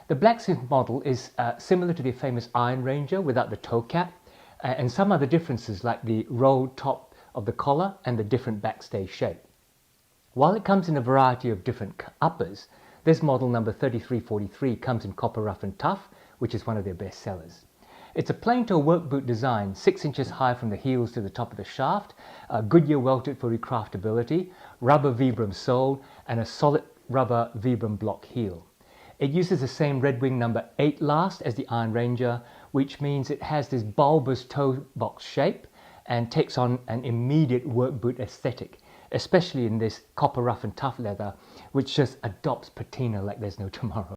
The Blacksmith model is similar to the famous Iron Ranger without the toe cap, and some other differences like the rolled top of the collar and the different backstay shape. While it comes in a variety of different uppers, this model number 3343 comes in copper rough and tough, which is one of their best sellers. It's a plain-toe work boot design, 6 inches high from the heels to the top of the shaft, Goodyear welted for recraftability, rubber Vibram sole, and a solid rubber Vibram block heel. It uses the same Red Wing number 8 last as the Iron Ranger, which means it has this bulbous toe box shape and takes on an immediate work boot aesthetic, especially in this copper rough and tough leather, which just adopts patina like there's no tomorrow.